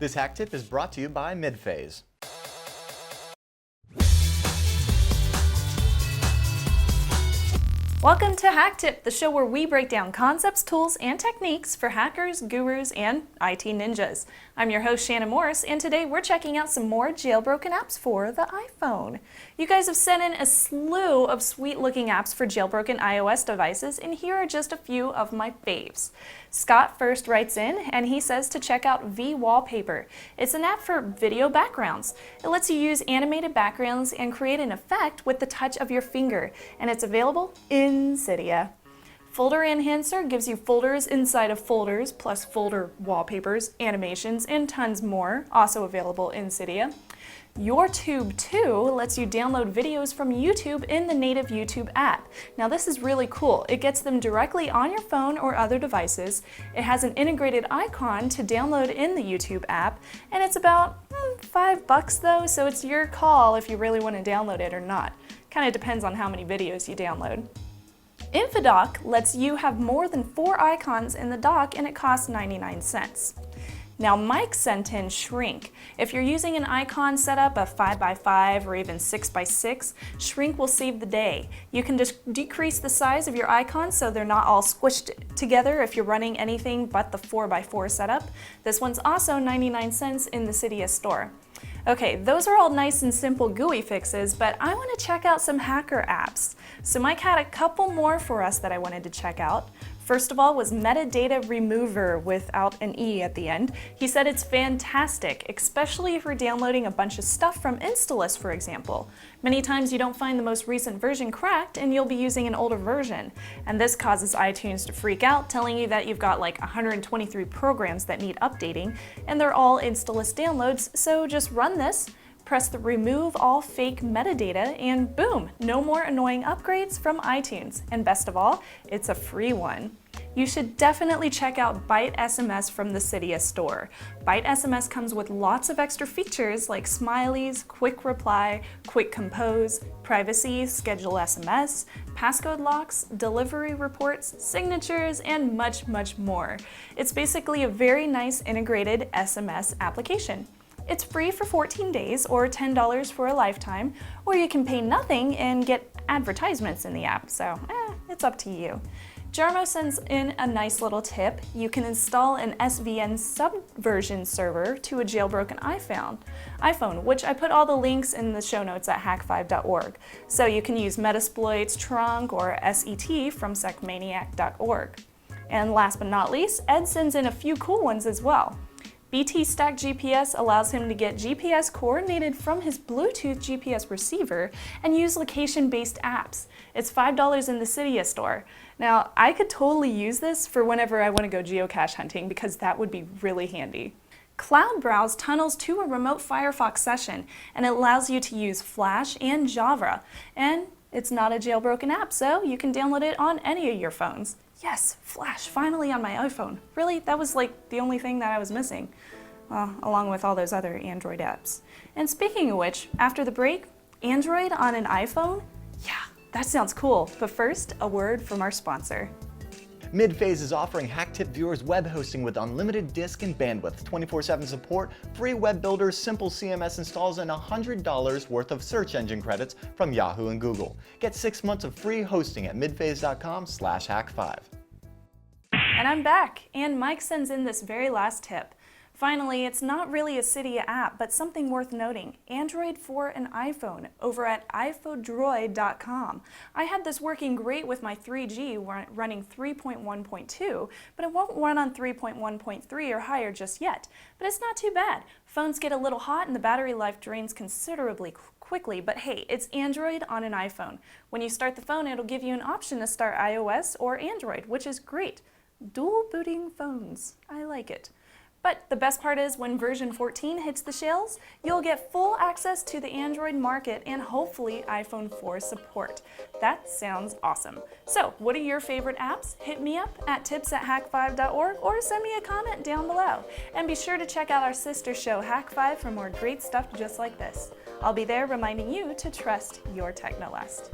This hack tip is brought to you by Midphase. Welcome to HakTip, the show where we break down concepts, tools, and techniques for hackers, gurus, and IT ninjas. I'm your host, Shannon Morris, and today we're checking out some more jailbroken apps for the iPhone. You guys have sent in a slew of sweet-looking apps for jailbroken iOS devices, and here are just a few of my faves. Scott first writes in, and he says to check out vWallpaper. It's an app for video backgrounds. It lets you use animated backgrounds and create an effect with the touch of your finger, and it's available in Cydia. Folder Enhancer gives you folders inside of folders, plus folder wallpapers, animations, and tons more, also available in Cydia. YourTube 2 lets you download videos from YouTube in the native YouTube app. Now this is really cool. It gets them directly on your phone or other devices. It has an integrated icon to download in the YouTube app, and it's about $5 though, so it's your call if you really want to download it or not. Kind of depends on how many videos you download. InfoSec lets you have more than 4 icons in the dock, and it costs 99 cents. Now Mike sent in Shrink. If you're using an icon setup of 5x5 or even 6x6, Shrink will save the day. You can just decrease the size of your icons so they're not all squished together if you're running anything but the 4x4 setup. This one's also 99 cents in the Cydia store. Okay, those are all nice and simple GUI fixes, but I want to check out some hacker apps. So Mike had a couple more for us that I wanted to check out. First of all was Metadata Remover without an E at the end. He said it's fantastic, especially if you're downloading a bunch of stuff from Installous, for example. Many times you don't find the most recent version cracked and you'll be using an older version. And this causes iTunes to freak out, telling you that you've got like 123 programs that need updating, and they're all Installous downloads, so just run this. Press the Remove All Fake Metadata, and boom, no more annoying upgrades from iTunes. And best of all, it's a free one. You should definitely check out Byte SMS from the Cydia store. Byte SMS comes with lots of extra features like smileys, quick reply, quick compose, privacy, schedule SMS, passcode locks, delivery reports, signatures, and much, much more. It's basically a very nice integrated SMS application. It's free for 14 days or $10 for a lifetime, or you can pay nothing and get advertisements in the app, so it's up to you. Jarmo sends in a nice little tip. You can install an SVN subversion server to a jailbroken iPhone, which I put all the links in the show notes at hack5.org. So you can use Metasploit's trunk or SET from secmaniac.org. And last but not least, Ed sends in a few cool ones as well. BT Stack GPS allows him to get GPS coordinated from his Bluetooth GPS receiver and use location-based apps. It's $5 in the Cydia store. Now, I could totally use this for whenever I want to go geocache hunting because that would be really handy. Cloud Browse tunnels to a remote Firefox session, and it allows you to use Flash and Java. And it's not a jailbroken app, so you can download it on any of your phones. Yes, Flash, finally on my iPhone. Really, that was like the only thing that I was missing, along with all those other Android apps. And speaking of which, after the break, Android on an iPhone? Yeah, that sounds cool. But first, a word from our sponsor. Midphase is offering HakTip viewers web hosting with unlimited disk and bandwidth, 24/7 support, free web builders, simple CMS installs, and $100 worth of search engine credits from Yahoo and Google. Get 6 months of free hosting at midphase.com/hack5. And I'm back, and Mike sends in this very last tip. Finally, it's not really a Cydia app, but something worth noting. Android for an iPhone over at ifodroid.com. I had this working great with my 3G running 3.1.2, but it won't run on 3.1.3 or higher just yet. But it's not too bad. Phones get a little hot and the battery life drains considerably quickly, but hey, it's Android on an iPhone. When you start the phone, it'll give you an option to start iOS or Android, which is great. Dual booting phones. I like it. But the best part is when version 14 hits the shelves, you'll get full access to the Android market and hopefully iPhone 4 support. That sounds awesome. So what are your favorite apps? Hit me up at tips@hack5.org or send me a comment down below. And be sure to check out our sister show Hack5 for more great stuff just like this. I'll be there reminding you to trust your Technolust.